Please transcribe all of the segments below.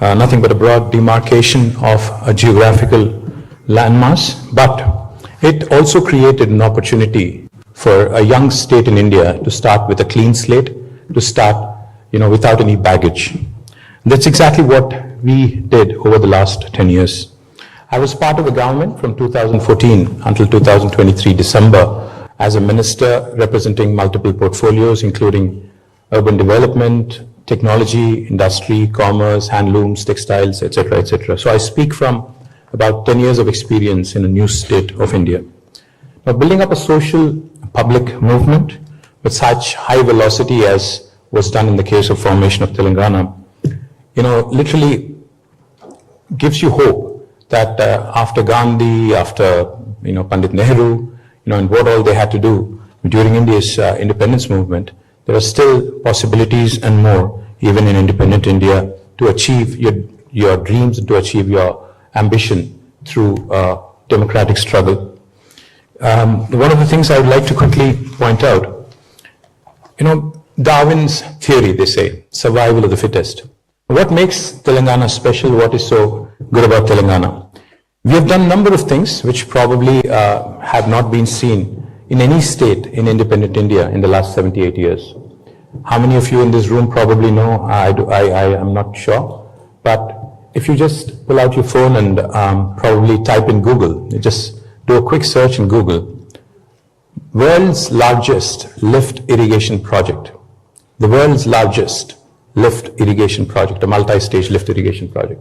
nothing but a broad demarcation of a geographical landmass, but it also created an opportunity for a young state in India to start with a clean slate, to start, without any baggage. That's exactly what we did over the last 10 years. I was part of the government from 2014 until 2023 December as a minister representing multiple portfolios, including urban development, technology, industry, commerce, handlooms, textiles, etc., etc. So I speak from about 10 years of experience in a new state of India. Now, building up a social public movement with such high velocity as was done in the case of formation of Telangana, literally gives you hope that after Gandhi, after Pandit Nehru, and what all they had to do during India's independence movement, there are still possibilities and more, even in independent India, to achieve your dreams and to achieve your ambition through democratic struggle. One of the things I would like to quickly point out, Darwin's theory, they say, survival of the fittest. What makes Telangana special? What is so good about Telangana? We have done a number of things which probably have not been seen in any state in independent India in the last 78 years. How many of you in this room probably know? I am not sure. But if you just pull out your phone and probably type in Google, you just do a quick search in Google, world's largest lift irrigation project. The world's largest lift irrigation project, a multi-stage lift irrigation project.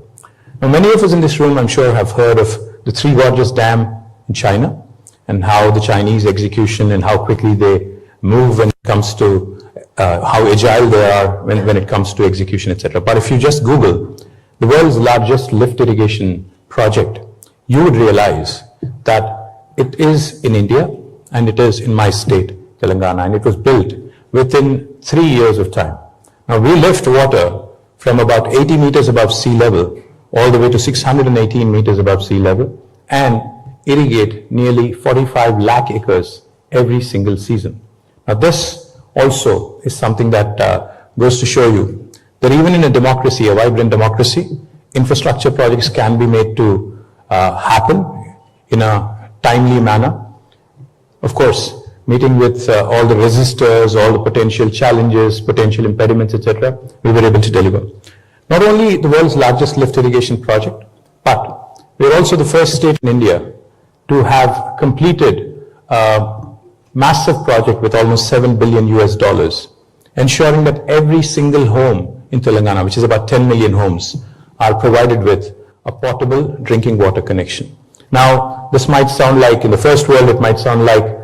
Now, many of us in this room, I'm sure, have heard of the Three Gorges Dam in China and how the Chinese execution and how quickly they move when it comes to how agile they are when it comes to execution, etc. But if you just Google the world's largest lift irrigation project, you would realize that it is in India and it is in my state, Telangana, and it was built within 3 years of time. Now, we lift water from about 80 meters above sea level all the way to 618 meters above sea level and irrigate nearly 45 lakh acres every single season. Now, this also is something that goes to show you that even in a democracy, a vibrant democracy, infrastructure projects can be made to happen in a timely manner. Of course, meeting with all the resistors, all the potential challenges, potential impediments, etc., we were able to deliver. Not only the world's largest lift irrigation project, but we're also the first state in India to have completed a massive project with almost $7 billion US, ensuring that every single home in Telangana, which is about 10 million homes, are provided with a portable drinking water connection. Now, this might sound like, in the first world, it might sound like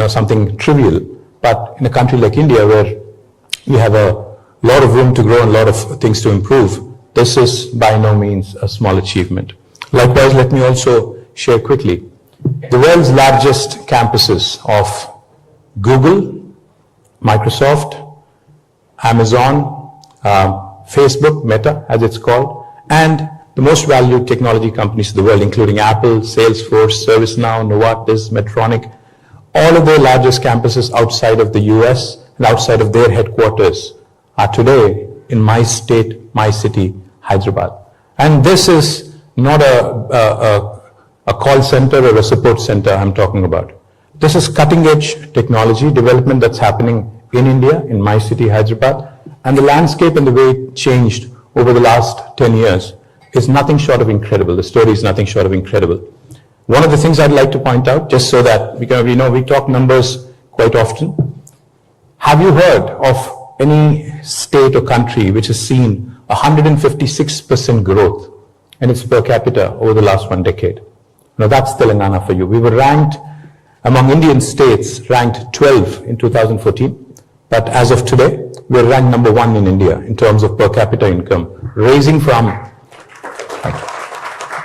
something trivial, but in a country like India, where we have a lot of room to grow and a lot of things to improve, this is by no means a small achievement. Likewise, let me also share quickly the world's largest campuses of Google, Microsoft, Amazon, Facebook, Meta as it's called, and the most valued technology companies in the world, including Apple, Salesforce, ServiceNow, Novartis, Medtronic, all of their largest campuses outside of the US and outside of their headquarters are today in my state, my city, Hyderabad. And this is not a call center or a support center I'm talking about. This is cutting edge technology development that's happening in India, in my city, Hyderabad. And the landscape and the way it changed over the last 10 years is nothing short of incredible. The story is nothing short of incredible. One of the things I'd like to point out, just so that we talk numbers quite often. Have you heard of any state or country which has seen 156% growth in its per capita over the last 1 decade? Now, that's Telangana for you. We were ranked among Indian states, ranked 12 in 2014. But as of today, we're ranked number 1 in India in terms of per capita income, raising from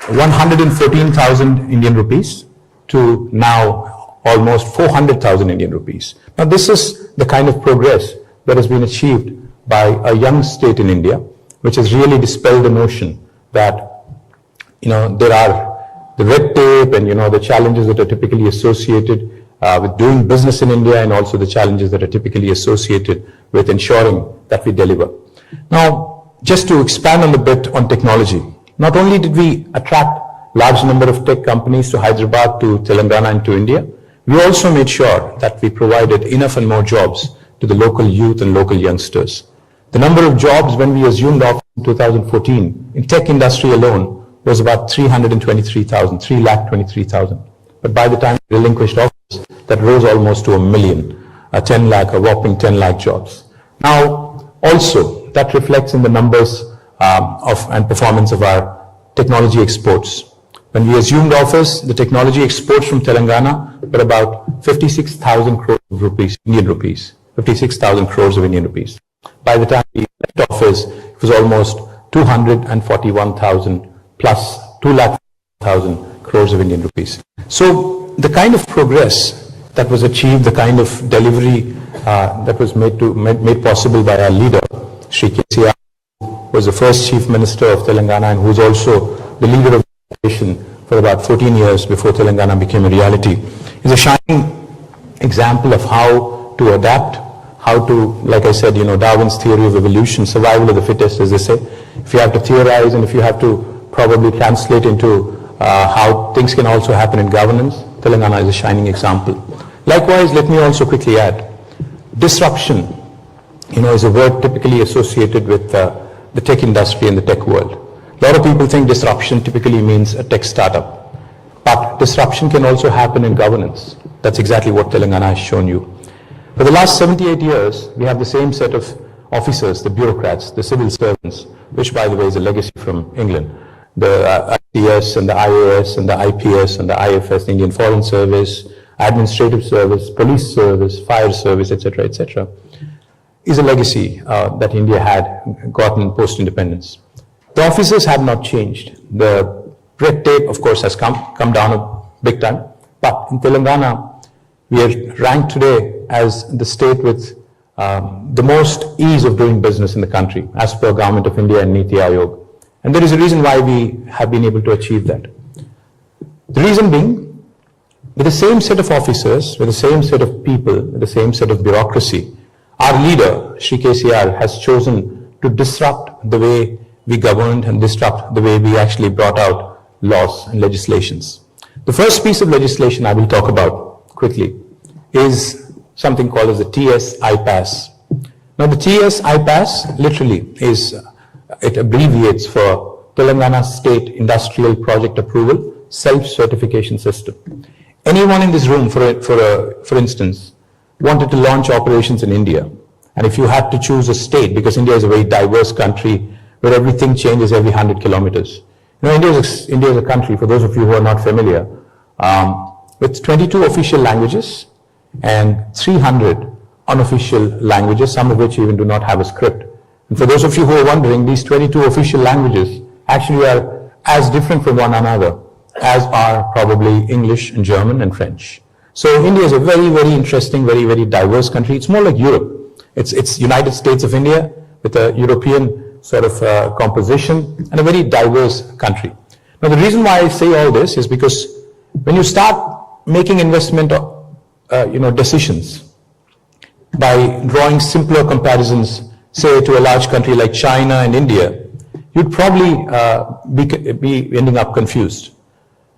114,000 Indian rupees to now almost 400,000 Indian rupees. Now, this is the kind of progress that has been achieved by a young state in India, which has really dispelled the notion that, there are the red tape and, the challenges that are typically associated with doing business in India, and also the challenges that are typically associated with ensuring that we deliver. Now, Just to expand on the bit on technology, not only did we attract large number of tech companies to Hyderabad, to Telangana and to India, we also made sure that we provided enough and more jobs to the local youth and local youngsters. The number of jobs when we assumed office in 2014 in tech industry alone was about 323,000. But by the time we relinquished office, that rose almost to 1 million, a whopping 10 lakh jobs. Now, also, that reflects in the numbers and performance of our technology exports. When we assumed office, the technology exports from Telangana were about 56,000 crores of rupees, Indian rupees, 56,000 crores of Indian rupees. By the time we left office, it was almost 241,000 plus 2,00,000 crores of Indian rupees. So the kind of progress that was achieved, the kind of delivery that was made possible by our leader, Shri KTR, who was the first Chief Minister of Telangana and who was also the leader of the nation for about 14 years before Telangana became a reality, is a shining example of how to adapt, how to, like I said, Darwin's theory of evolution, survival of the fittest, as they say. If you have to theorize and if you have to probably translate into how things can also happen in governance, Telangana is a shining example. Likewise, let me also quickly add, disruption, is a word typically associated with the tech industry and the tech world. A lot of people think disruption typically means a tech startup, but disruption can also happen in governance. That's exactly what Telangana has shown you. For the last 78 years, we have the same set of officers, the bureaucrats, the civil servants, which by the way is a legacy from England, the ITS and the IAS and the IPS and the IFS, the Indian Foreign Service, Administrative Service, Police Service, Fire Service, etc., etc., is a legacy that India had gotten post-independence. The officers have not changed. The red tape, of course, has come down a big time, but in Telangana, we are ranked today as the state with the most ease of doing business in the country, as per Government of India and Niti Aayog. And there is a reason why we have been able to achieve that. The reason being, with the same set of officers, with the same set of people, with the same set of bureaucracy, our leader, Shri KCR, has chosen to disrupt the way we governed and disrupt the way we actually brought out laws and legislations. The first piece of legislation I will talk about quickly is something called as the TS-iPASS. Now the TS-iPASS literally it abbreviates for Telangana State Industrial Project Approval Self-Certification System. Anyone in this room, for instance, wanted to launch operations in India, and if you had to choose a state, because India is a very diverse country where everything changes every 100 kilometers. India is a country, for those of you who are not familiar, with 22 official languages and 300 unofficial languages, some of which even do not have a script. And for those of you who are wondering, these 22 official languages actually are as different from one another as are probably English and German and French. So India is a very, very interesting, very, very diverse country. It's more like Europe. It's United States of India with a European sort of composition and a very diverse country. Now the reason why I say all this is because when you start making investment decisions by drawing simpler comparisons, say to a large country like China and India, you'd probably be ending up confused.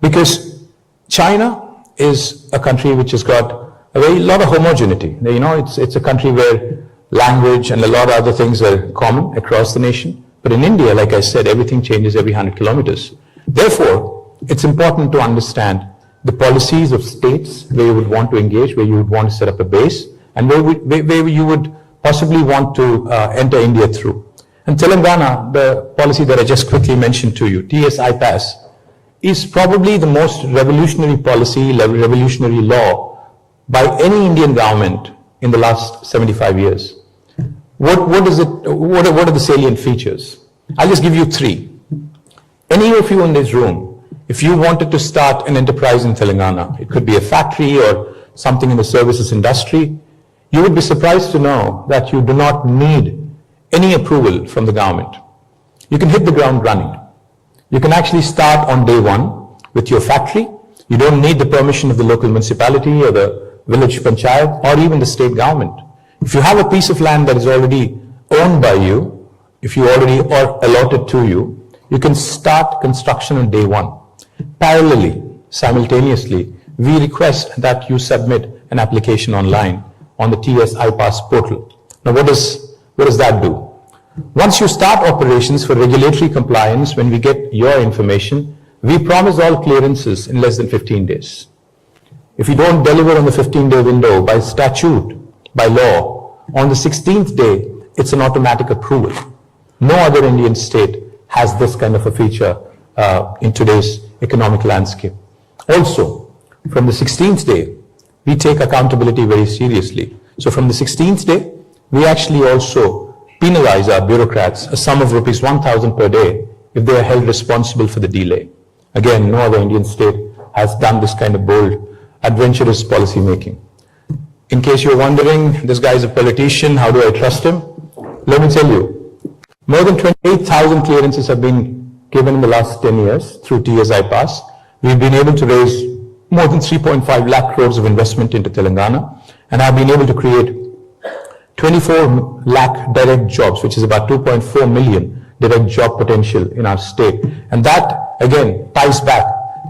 Because China is a country which has got a lot of homogeneity. It's a country where language and a lot of other things are common across the nation. But in India, like I said, everything changes every 100 kilometers. Therefore, it's important to understand the policies of states where you would want to engage, where you would want to set up a base, and where you would possibly want to enter India through. And Telangana, the policy that I just quickly mentioned to you, TS-iPASS, is probably the most revolutionary policy, revolutionary law by any Indian government in the last 75 years. What are the salient features? I'll just give you 3. Any of you in this room, if you wanted to start an enterprise in Telangana, it could be a factory or something in the services industry, you would be surprised to know that you do not need any approval from the government. You can hit the ground running. You can actually start on day one with your factory. You don't need the permission of the local municipality or the village panchayat or even the state government. If you have a piece of land that is already owned by you, if you already are allotted to you, you can start construction on day one. Parallelly, simultaneously, we request that you submit an application online on the TS-iPASS portal. Now, what does that do? Once you start operations for regulatory compliance, when we get your information, we promise all clearances in less than 15 days. If you don't deliver on the 15-day window by statute, by law, on the 16th day, it's an automatic approval. No other Indian state has this kind of a feature in today's economic landscape. Also, from the 16th day, we take accountability very seriously. So from the 16th day, we actually also penalize our bureaucrats a sum of rupees 1,000 per day if they are held responsible for the delay. Again, no other Indian state has done this kind of bold, adventurous policy making. In case you're wondering, this guy is a politician, how do I trust him? Let me tell you, more than 28,000 clearances have been given in the last 10 years through TS-iPASS. We've been able to raise more than 3.5 lakh crores of investment into Telangana and have been able to create 24 lakh direct jobs, which is about 2.4 million direct job potential in our state. And that, again, ties back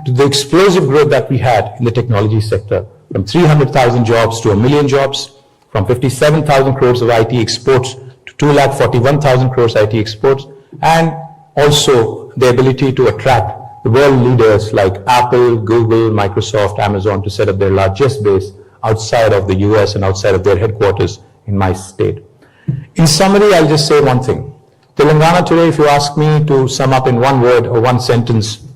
to the explosive growth that we had in the technology sector, from 300,000 jobs to 1 million jobs, from 57,000 crores of IT exports to 2,41,000 crores IT exports, and also the ability to attract the world leaders like Apple, Google, Microsoft, Amazon to set up their largest base outside of the US and outside of their headquarters in my state. In summary, I'll just say one thing. Telangana today, if you ask me to sum up in one word or one sentence,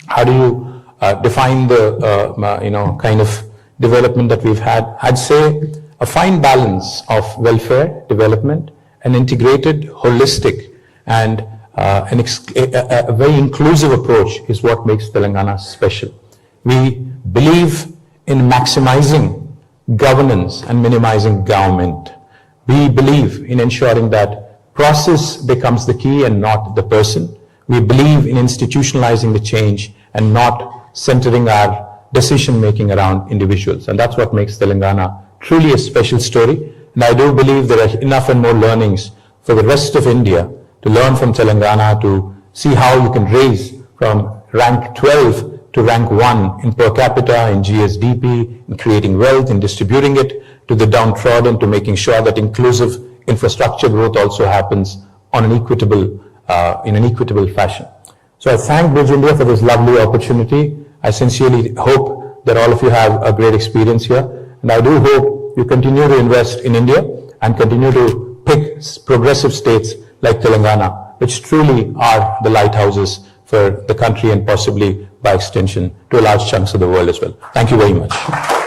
how do you define the kind of development that we've had? I'd say a fine balance of welfare, development, an integrated, holistic, and a very inclusive approach is what makes Telangana special. We believe in maximizing governance and minimizing government. We believe in ensuring that process becomes the key and not the person. We believe in institutionalizing the change and not centering our decision making around individuals. And that's what makes Telangana truly a special story. And I do believe there are enough and more learnings for the rest of India to learn from Telangana, to see how you can raise from rank 12 to rank 1 in per capita, in GSDP, in creating wealth, in distributing it to the downtrodden, to making sure that inclusive infrastructure growth also happens on an equitable, in an equitable fashion. So I thank Bridge India for this lovely opportunity. I sincerely hope that all of you have a great experience here. And I do hope you continue to invest in India and continue to pick progressive states like Telangana, which truly are the lighthouses for the country and possibly by extension to large chunks of the world as well. Thank you very much.